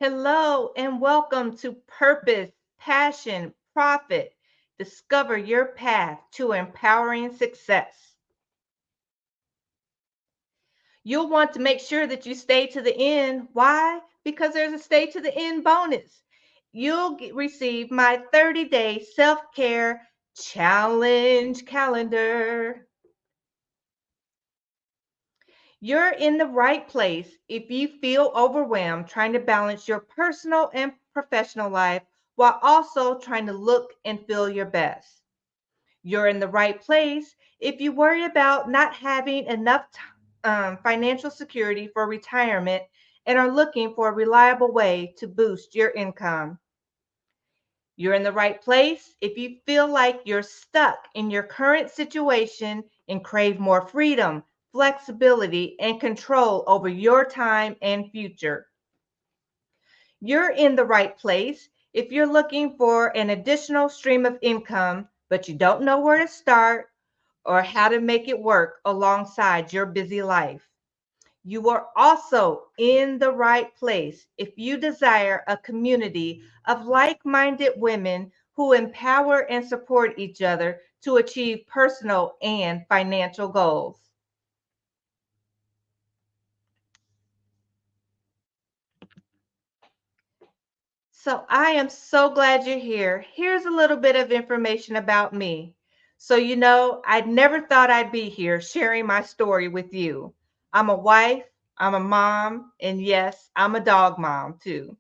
Hello and welcome to Purpose, Passion, Profit. Discover your path to empowering success. You'll want to make sure that you stay to the end. Why? Because there's a stay to the end bonus. Receive my 30-day self-care challenge calendar. You're in the right place if you feel overwhelmed trying to balance your personal and professional life while also trying to look and feel your best. You're in the right place if you worry about not having enough financial security for retirement and are looking for a reliable way to boost your income. You're in the right place if you feel like you're stuck in your current situation and crave more freedom, flexibility, and control over your time and future. You're in the right place if you're looking for an additional stream of income, but you don't know where to start or how to make it work alongside your busy life. You are also in the right place if you desire a community of like minded women who empower and support each other to achieve personal and financial goals. So, I am so glad you're here. Here's a little bit of information about me. So, I'd never thought I'd be here sharing my story with you. I'm a wife, I'm a mom, and yes, I'm a dog mom too.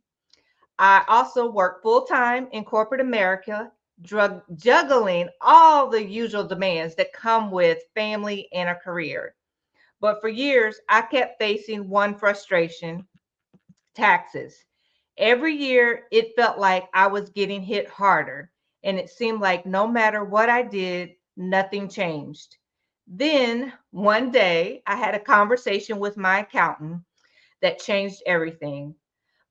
I also work full time in corporate America, juggling all the usual demands that come with family and a career. But for years, I kept facing one frustration: taxes. Every year, it felt like I was getting hit harder, and it seemed like no matter what I did, nothing changed. Then one day, I had a conversation with my accountant that changed everything.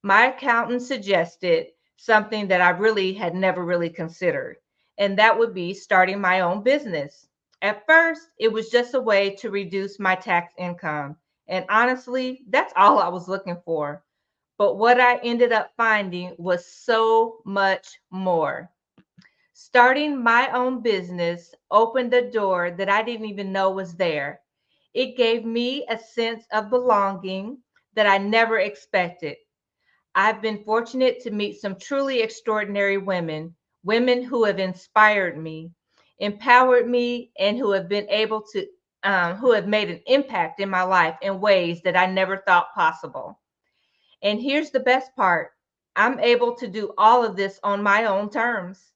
My accountant suggested something that I really had never really considered, and that would be starting my own business. At first, it was just a way to reduce my tax income. And honestly, that's all I was looking for. But what I ended up finding was so much more. Starting my own business opened a door that I didn't even know was there. It gave me a sense of belonging that I never expected. I've been fortunate to meet some truly extraordinary women, women who have inspired me, empowered me, and who have made an impact in my life in ways that I never thought possible. And here's the best part: I'm able to do all of this on my own terms.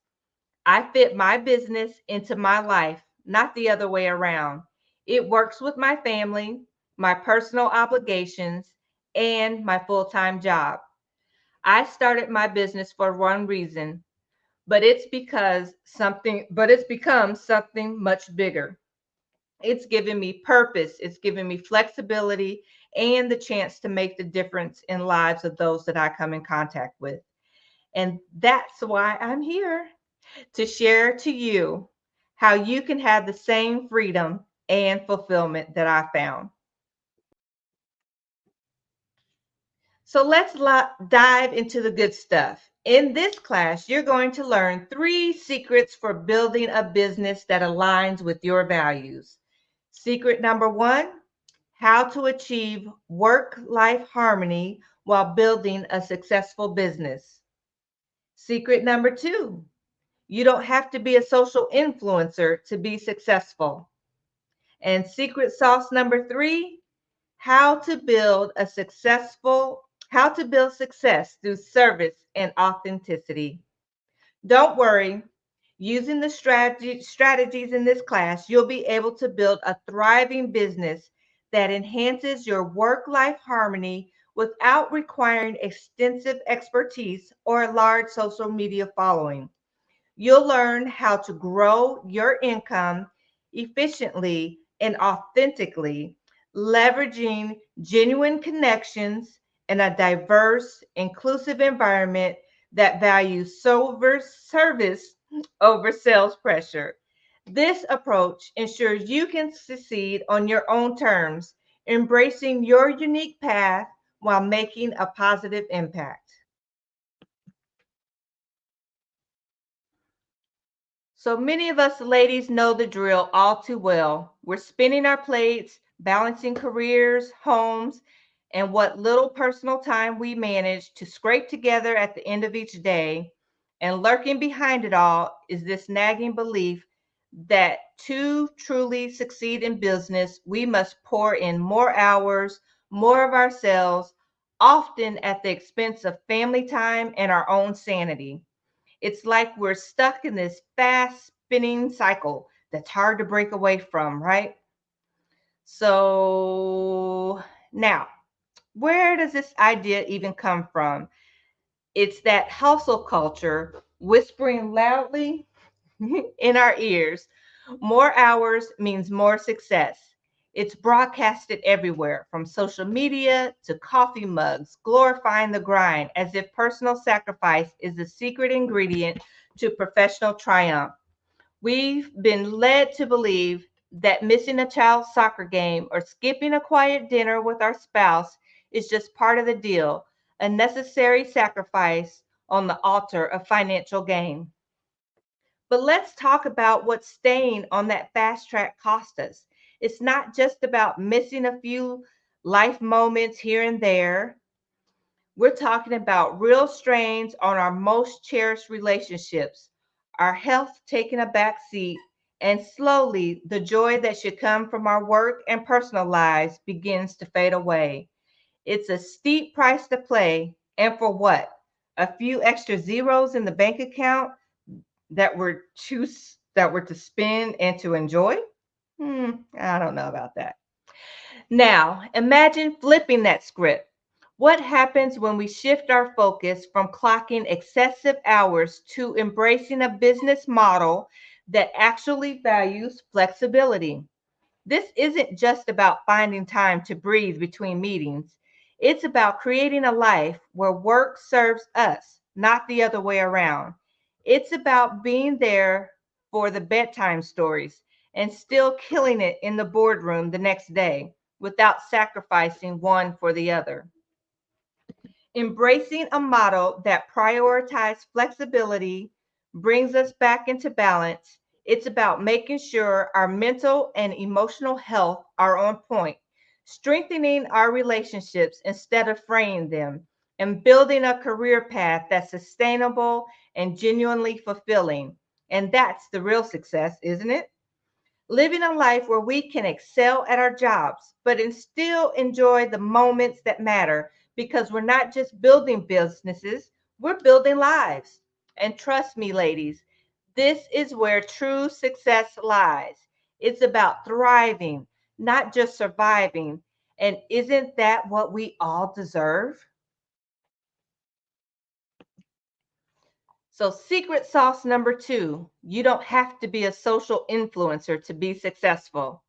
I fit my business into my life, not the other way around. It works with my family, my personal obligations, and my full time job. I started my business for one reason, but it's become something much bigger. It's given me purpose, it's given me flexibility and the chance to make the difference in lives of those that I come in contact with. And that's why I'm here to share to you how you can have the same freedom and fulfillment that I found. So dive into the good stuff. In this class, you're going to learn 3 secrets for building a business that aligns with your values. Secret number 1: how to achieve work life harmony while building a successful business. Secret number 2: you don't have to be a social influencer to be successful. And secret sauce number 3: how to build a successful how to build success through service and authenticity. Don't worry, using the strategies in this class, you'll be able to build a thriving business that enhances your work-life harmony without requiring extensive expertise or a large social media following. You'll learn how to grow your income efficiently and authentically, leveraging genuine connections in a diverse, inclusive environment that values service over sales pressure. This approach ensures you can succeed on your own terms, embracing your unique path while making a positive impact. So many of us ladies know the drill all too well. We're spinning our plates, balancing careers, homes, and what little personal time we manage to scrape together at the end of each day. And lurking behind it all is this nagging belief that to truly succeed in business, we must pour in more hours, more of ourselves, often at the expense of family time and our own sanity. It's like we're stuck in this fast spinning cycle that's hard to break away from, right? So now, where does this idea even come from? It's that hustle culture whispering loudly in our ears. More hours means more success. It's broadcasted everywhere, from social media to coffee mugs, glorifying the grind as if personal sacrifice is the secret ingredient to professional triumph. We've been led to believe that missing a child's soccer game or skipping a quiet dinner with our spouse is just part of the deal, a necessary sacrifice on the altar of financial gain. But let's talk about what staying on that fast track cost us. It's not just about missing a few life moments here and there. We're talking about real strains on our most cherished relationships, our health taking a back seat, and slowly the joy that should come from our work and personal lives begins to fade away. It's a steep price to pay, and for what? A few extra zeros in the bank account that were to spend and to enjoy? I don't know about that. Now, imagine flipping that script. What happens when we shift our focus from clocking excessive hours to embracing a business model that actually values flexibility? This isn't just about finding time to breathe between meetings. It's about creating a life where work serves us, not the other way around. It's about being there for the bedtime stories and still killing it in the boardroom the next day without sacrificing one for the other. Embracing a model that prioritizes flexibility brings us back into balance. It's about making sure our mental and emotional health are on point, strengthening our relationships instead of fraying them, and building a career path that's sustainable and genuinely fulfilling. And that's the real success, isn't it? Living a life where we can excel at our jobs, but and still enjoy the moments that matter because we're not just building businesses, we're building lives. And trust me, ladies, this is where true success lies. It's about thriving, not just surviving. And isn't that what we all deserve? So, secret sauce number two, you don't have to be a social influencer to be successful.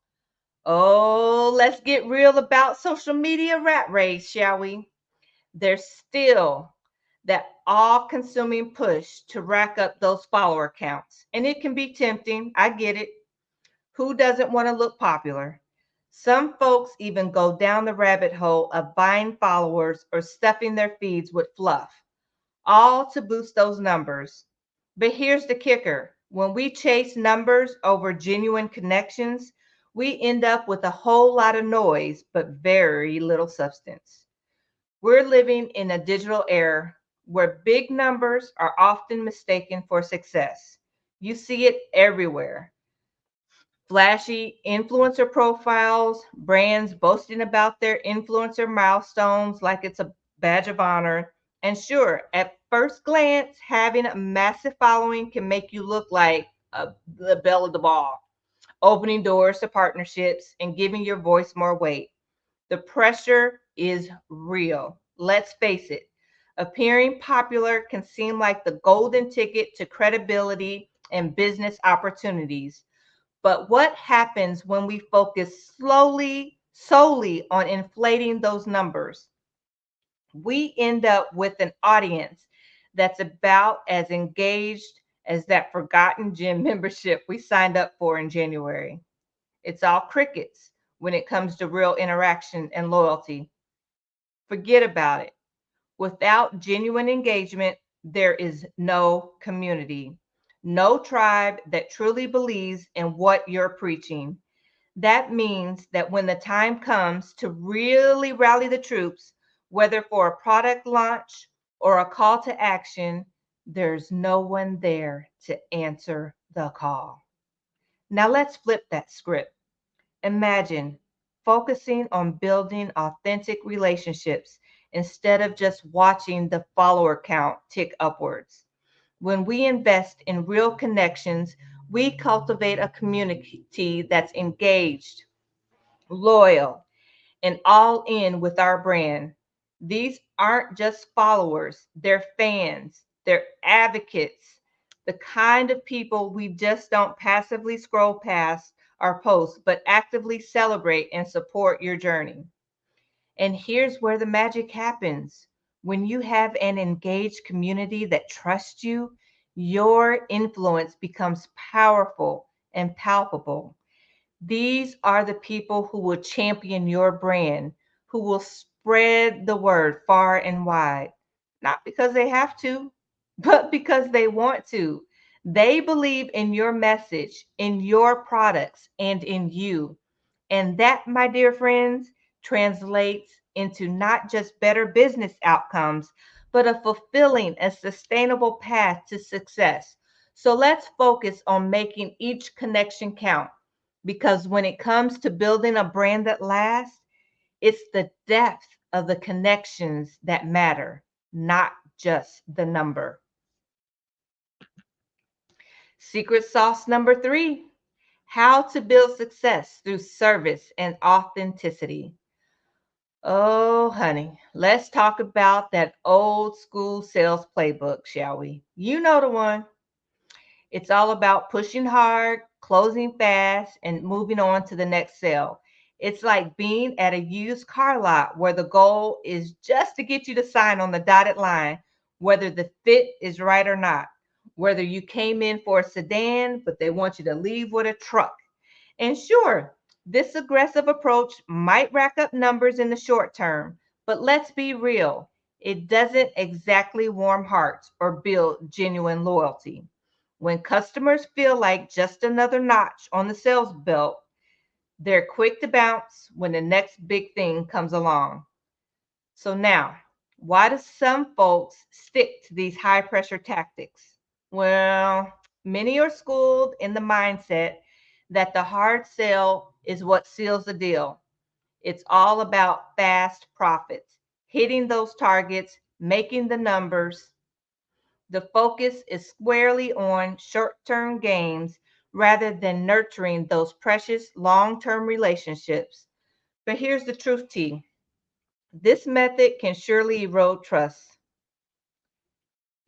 Oh, let's get real about social media rat race, shall we? There's still that all consuming push to rack up those follower counts. And it can be tempting. I get it. Who doesn't want to look popular? Some folks even go down the rabbit hole of buying followers or stuffing their feeds with fluff, all to boost those numbers. But here's the kicker: when we chase numbers over genuine connections, we end up with a whole lot of noise, but very little substance. We're living in a digital era where big numbers are often mistaken for success. You see it everywhere: flashy influencer profiles, brands boasting about their influencer milestones like it's a badge of honor. And sure, at first glance, having a massive following can make you look like the belle of the ball, opening doors to partnerships and giving your voice more weight. The pressure is real. Let's face it. Appearing popular can seem like the golden ticket to credibility and business opportunities. But what happens when we focus solely on inflating those numbers? We end up with an audience that's about as engaged as that forgotten gym membership we signed up for in January. It's all crickets when it comes to real interaction and loyalty. Forget about it. Without genuine engagement, there is no community, no tribe that truly believes in what you're preaching. That means that when the time comes to really rally the troops, whether for a product launch or a call to action, there's no one there to answer the call. Now let's flip that script. Imagine focusing on building authentic relationships instead of just watching the follower count tick upwards. When we invest in real connections, we cultivate a community that's engaged, loyal, and all in with our brand. These aren't just followers, they're fans, they're advocates, the kind of people we just don't passively scroll past our posts, but actively celebrate and support your journey. And here's where the magic happens. When you have an engaged community that trusts you, your influence becomes powerful and palpable. These are the people who will champion your brand, who will spread the word far and wide, not because they have to, but because they want to. They believe in your message, in your products, and in you. And that, my dear friends, translates into not just better business outcomes, but a fulfilling and sustainable path to success. So let's focus on making each connection count because when it comes to building a brand that lasts, it's the depth of the connections that matter, not just the number. Secret sauce number three: how to build success through service and authenticity. Oh, honey, let's talk about that old school sales playbook, shall we? You know the one. It's all about pushing hard, closing fast, and moving on to the next sale. It's like being at a used car lot where the goal is just to get you to sign on the dotted line, whether the fit is right or not, whether you came in for a sedan, but they want you to leave with a truck. And sure, this aggressive approach might rack up numbers in the short term, but let's be real, it doesn't exactly warm hearts or build genuine loyalty. When customers feel like just another notch on the sales belt, they're quick to bounce when the next big thing comes along. So now, why do some folks stick to these high pressure tactics? Well, many are schooled in the mindset that the hard sell is what seals the deal. It's all about fast profits, hitting those targets, making the numbers. The focus is squarely on short term gains rather than nurturing those precious long term relationships. But here's the truth, T. This method can surely erode trust.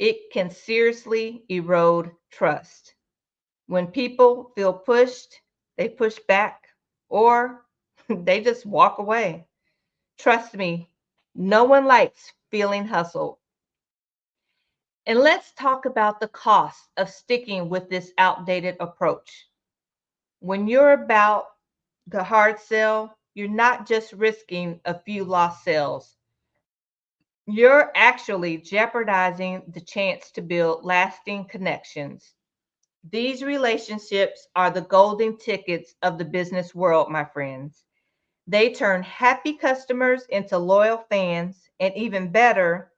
It can seriously erode trust. When people feel pushed, they push back or they just walk away. Trust me, no one likes feeling hustled. And let's talk about the cost of sticking with this outdated approach. When you're about the hard sell, you're not just risking a few lost sales. You're actually jeopardizing the chance to build lasting connections. These relationships are the golden tickets of the business world, my friends. They turn happy customers into loyal fans and even better,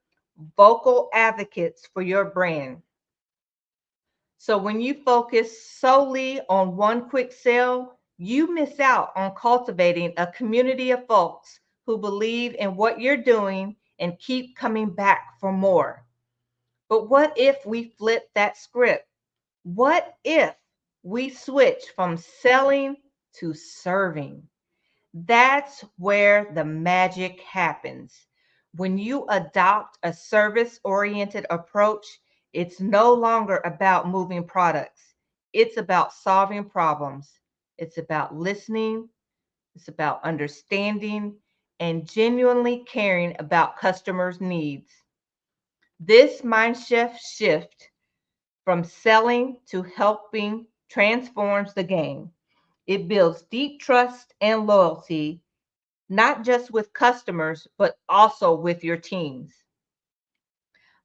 vocal advocates for your brand. So when you focus solely on one quick sale, you miss out on cultivating a community of folks who believe in what you're doing and keep coming back for more. But what if we flip that script? What if we switch from selling to serving? That's where the magic happens. When you adopt a service oriented approach, it's no longer about moving products, it's about solving problems. It's about listening, it's about understanding, and genuinely caring about customers' needs. This shift from selling to helping transforms the game. It builds deep trust and loyalty, not just with customers, but also with your teams.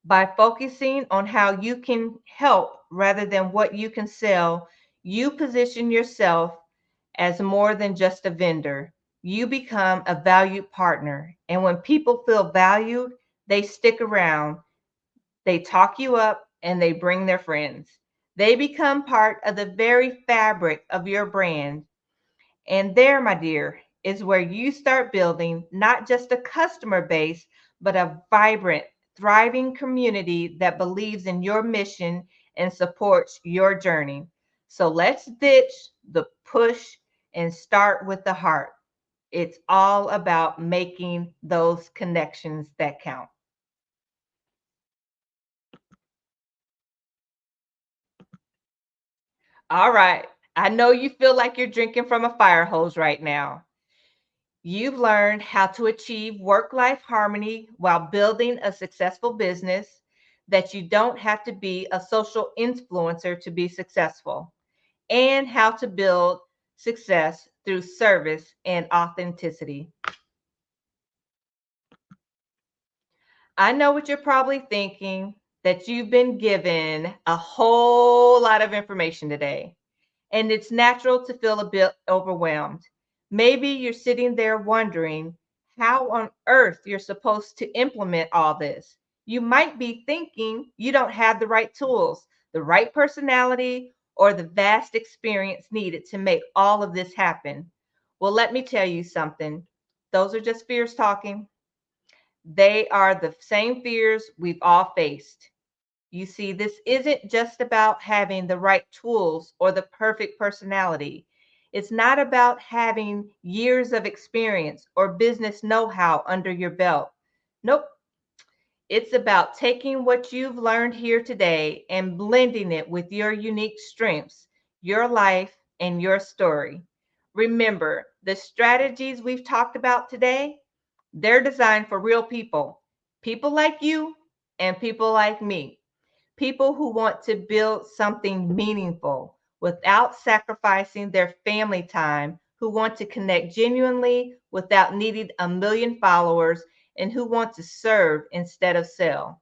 By focusing on how you can help rather than what you can sell, you position yourself as more than just a vendor. You become a valued partner. And when people feel valued, they stick around, they talk you up, and they bring their friends. They become part of the very fabric of your brand. And there, my dear, is where you start building not just a customer base, but a vibrant, thriving community that believes in your mission and supports your journey. So let's ditch the push and start with the heart. It's all about making those connections that count. All right. I know you feel like you're drinking from a fire hose right now. You've learned how to achieve work life harmony while building a successful business, that you don't have to be a social influencer to be successful, and how to build success through service and authenticity. I know what you're probably thinking, that you've been given a whole lot of information today, and it's natural to feel a bit overwhelmed. Maybe you're sitting there wondering how on earth you're supposed to implement all this. You might be thinking you don't have the right tools, the right personality, or the vast experience needed to make all of this happen. Well, let me tell you something. Those are just fears talking. They are the same fears we've all faced. You see, this isn't just about having the right tools or the perfect personality. It's not about having years of experience or business know how under your belt. Nope. It's about taking what you've learned here today and blending it with your unique strengths, your life, and your story. Remember, the strategies we've talked about today, they're designed for real people, people like you and people like me, people who want to build something meaningful without sacrificing their family time, who want to connect genuinely without needing a million followers, and who want to serve instead of sell.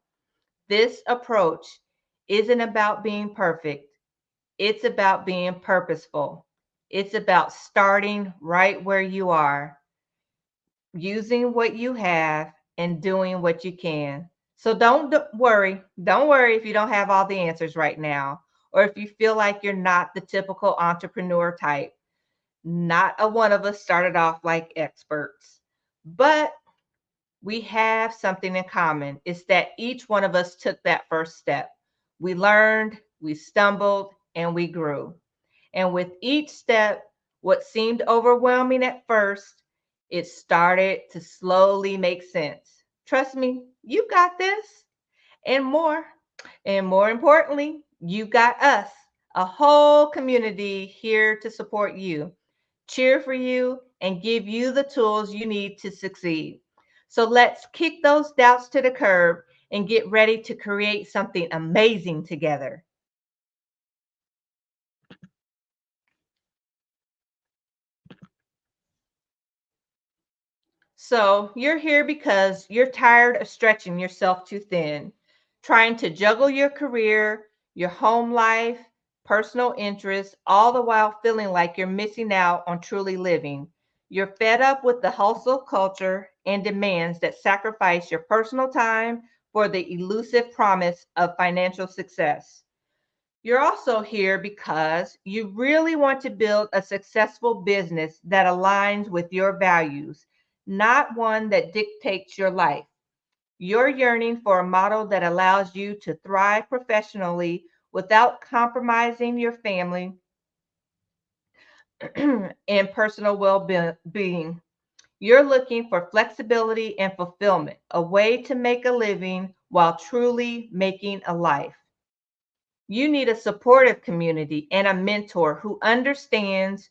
This approach isn't about being perfect, it's about being purposeful. It's about starting right where you are, using what you have and doing what you can. So worry. Don't worry if you don't have all the answers right now, or if you feel like you're not the typical entrepreneur type. Not a one of us started off like experts, but we have something in common. It's that each one of us took that first step. We learned, we stumbled, and we grew. And with each step, what seemed overwhelming at first, it started to slowly make sense. Trust me, you got this and more. And more importantly, you got us, a whole community here to support you, cheer for you, and give you the tools you need to succeed. So let's kick those doubts to the curb and get ready to create something amazing together. So you're here because you're tired of stretching yourself too thin, trying to juggle your career, your home life, personal interests, all the while feeling like you're missing out on truly living. You're fed up with the hustle culture and demands that sacrifice your personal time for the elusive promise of financial success. You're also here because you really want to build a successful business that aligns with your values, not one that dictates your life. You're yearning for a model that allows you to thrive professionally without compromising your family and personal well being. You're looking for flexibility and fulfillment, a way to make a living while truly making a life. You need a supportive community and a mentor who understands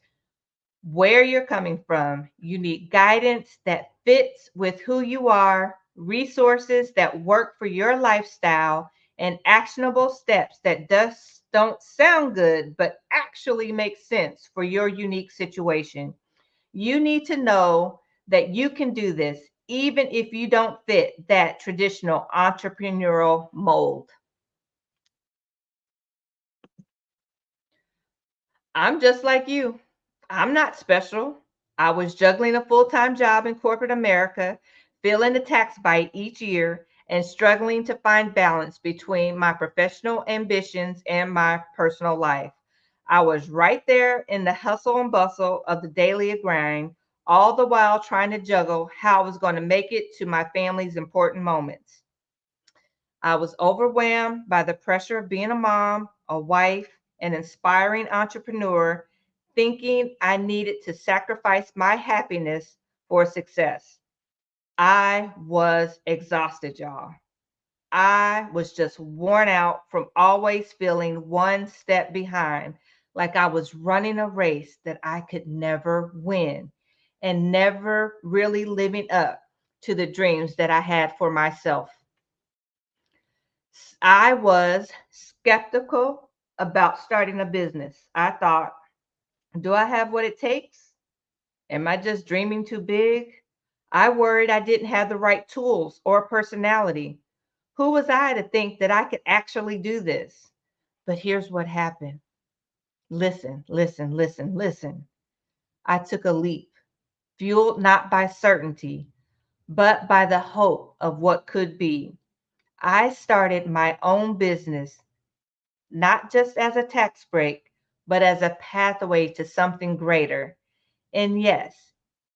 where you're coming from. You need guidance that fits with who you are, resources that work for your lifestyle, and actionable steps that just don't sound good but actually make sense for your unique situation. You need to know that you can do this even if you don't fit that traditional entrepreneurial mold. I'm just like you. I'm not special. I was juggling a full time job in corporate America, feeling the tax bite each year, and struggling to find balance between my professional ambitions and my personal life. I was right there in the hustle and bustle of the daily grind, all the while trying to juggle how I was going to make it to my family's important moments. I was overwhelmed by the pressure of being a mom, a wife, an inspiring entrepreneur, thinking I needed to sacrifice my happiness for success. I was exhausted, y'all. I was just worn out from always feeling one step behind, like I was running a race that I could never win and never really living up to the dreams that I had for myself. I was skeptical about starting a business. I thought, do I have what it takes? Am I just dreaming too big? I worried I didn't have the right tools or personality. Who was I to think that I could actually do this? But here's what happened. Listen, listen, listen, listen. I took a leap, fueled not by certainty, but by the hope of what could be. I started my own business not just as a tax break, but as a pathway to something greater. And yes,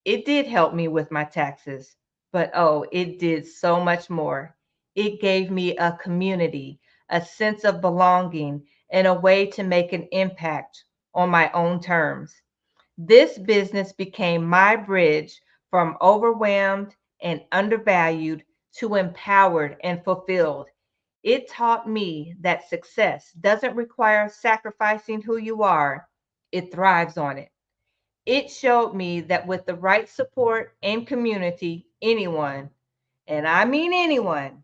it did help me with my taxes, but oh, it did so much more. It gave me a community, a sense of belonging, and a way to make an impact on my own terms. This business became my bridge from overwhelmed and undervalued to empowered and fulfilled. It taught me that success doesn't require sacrificing who you are, it thrives on it. It showed me that with the right support and community, anyone, and I mean anyone,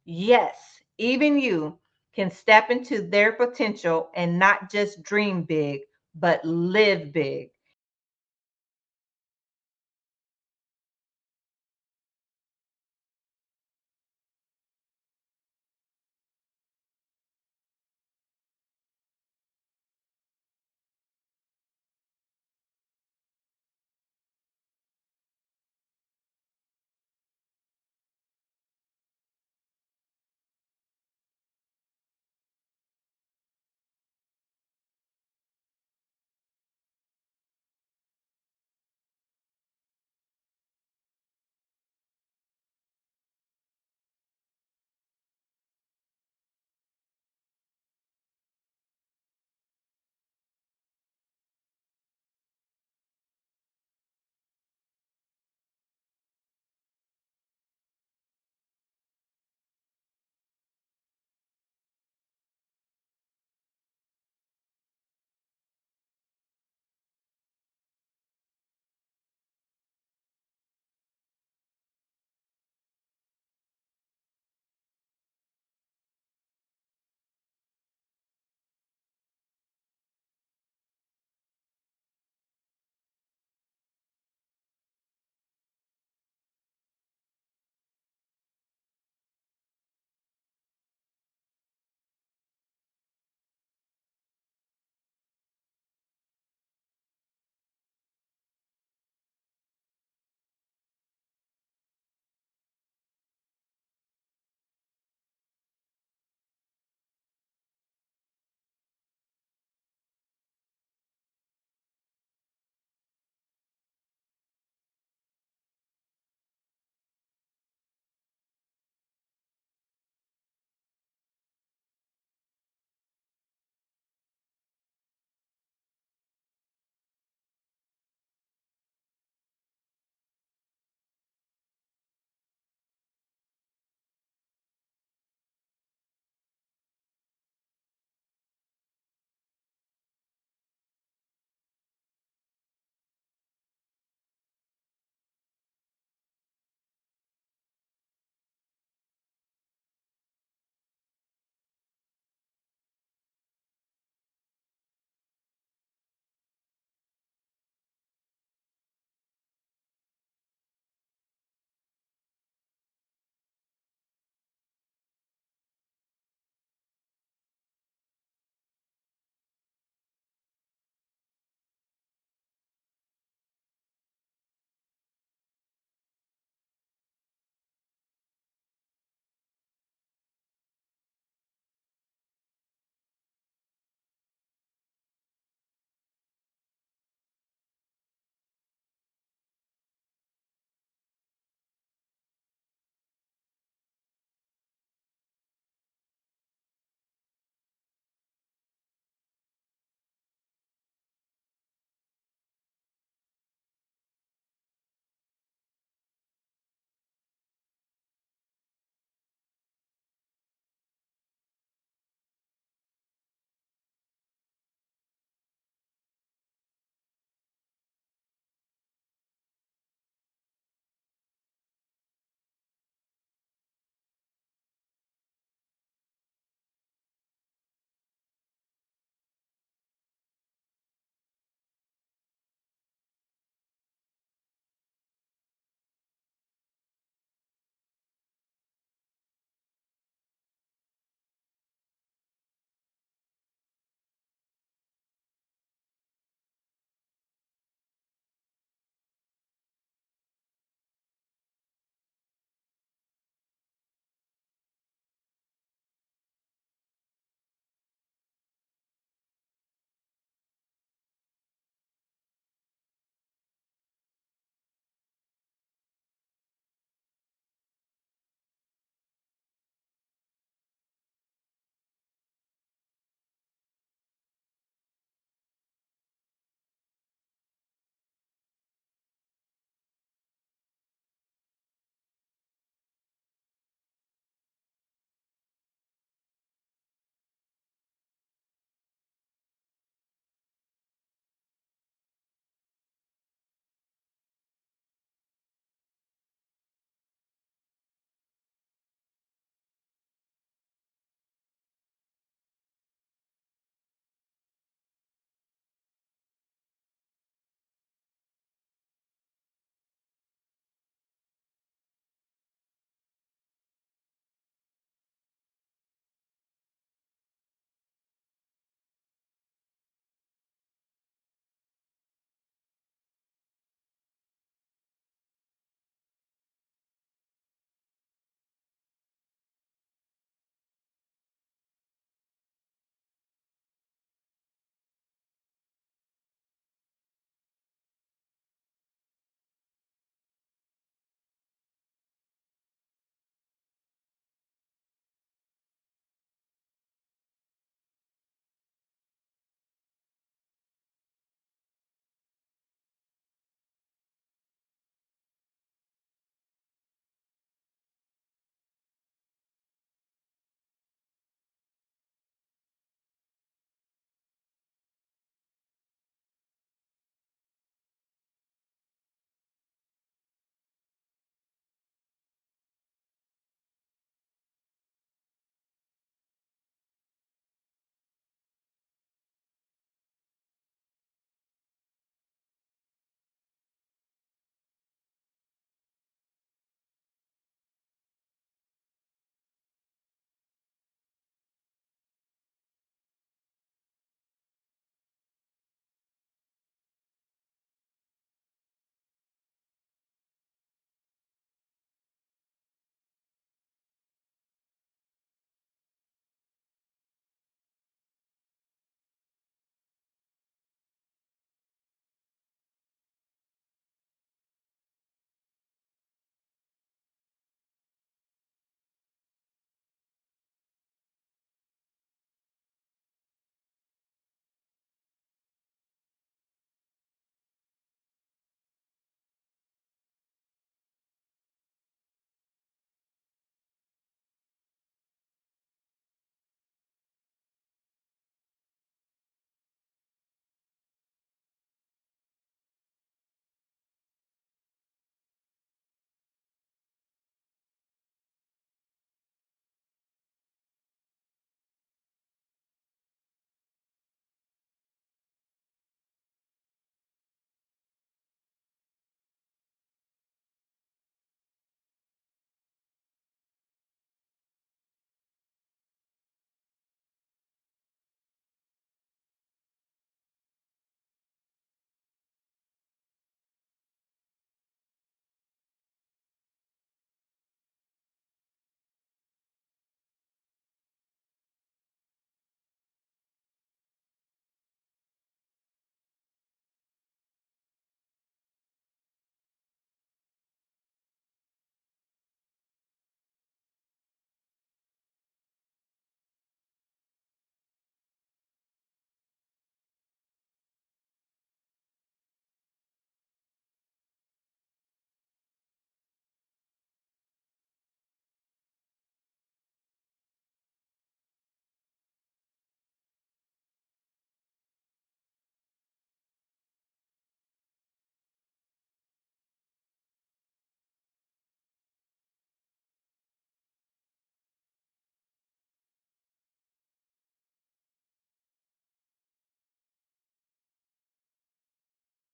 yes, even you, can step into their potential and not just dream big, but live big.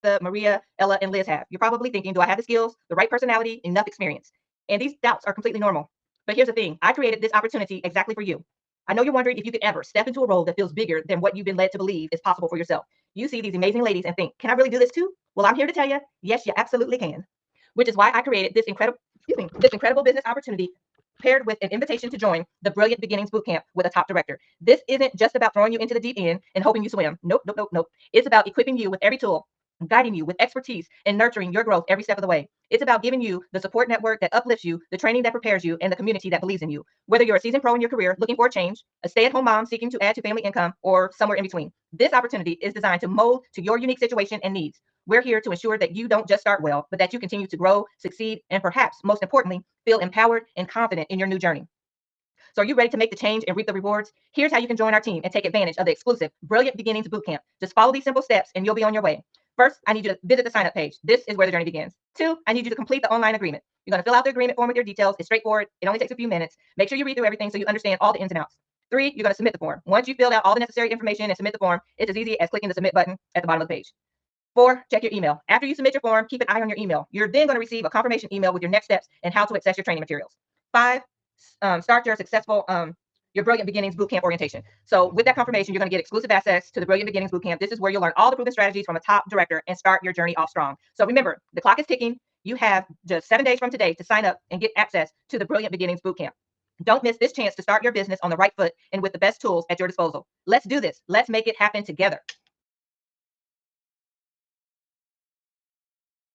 Lisa, Maria, Ella, and Liz have. You're probably thinking, do I have the skills, the right personality, enough experience? And these doubts are completely normal. But here's the thing, I created this opportunity exactly for you. I know you're wondering if you could ever step into a role that feels bigger than what you've been led to believe is possible for yourself. You see these amazing ladies and think, can I really do this too? Well, I'm here to tell you, yes, you absolutely can. Which is why I created this incredible business opportunity paired with an invitation to join the Brilliant Beginnings Bootcamp with a top director. This isn't just about throwing you into the deep end and hoping you swim. Nope, nope, nope, nope. It's about equipping you with every tool, guiding you with expertise, and nurturing your growth every step of the way. It's about giving you the support network that uplifts you, the training that prepares you, and the community that believes in you. Whether you're a seasoned pro in your career looking for a change, a stay-at-home mom seeking to add to family income, or somewhere in between, this opportunity is designed to mold to your unique situation and needs. We're here to ensure that you don't just start well, but that you continue to grow, succeed, and perhaps most importantly, feel empowered and confident in your new journey. So are you ready to make the change and reap the rewards? Here's how you can join our team and take advantage of the exclusive Brilliant Beginnings Bootcamp. Just follow these simple steps and you'll be on your way. First, I need you to visit the sign up page. This is where the journey begins. Two, I need you to complete the online agreement. You're going to fill out the agreement form with your details. It's straightforward. It only takes a few minutes. Make sure you read through everything so you understand all the ins and outs. Three, you're going to submit the form. Once you filled out all the necessary information and submit the form, it's as easy as clicking the submit button at the bottom of the page. Four, check your email. After you submit your form, keep an eye on your email. You're then going to receive a confirmation email with your next steps and how to access your training materials. Five, start your Brilliant Beginnings Bootcamp orientation. So with that confirmation, you're going to get exclusive access to the Brilliant Beginnings Bootcamp. This is where you'll learn all the proven strategies from a top director and start your journey off strong. So remember, the clock is ticking. You have just 7 days from today to sign up and get access to the Brilliant Beginnings Bootcamp. Don't miss this chance to start your business on the right foot and with the best tools at your disposal. Let's do this. Let's make it happen together.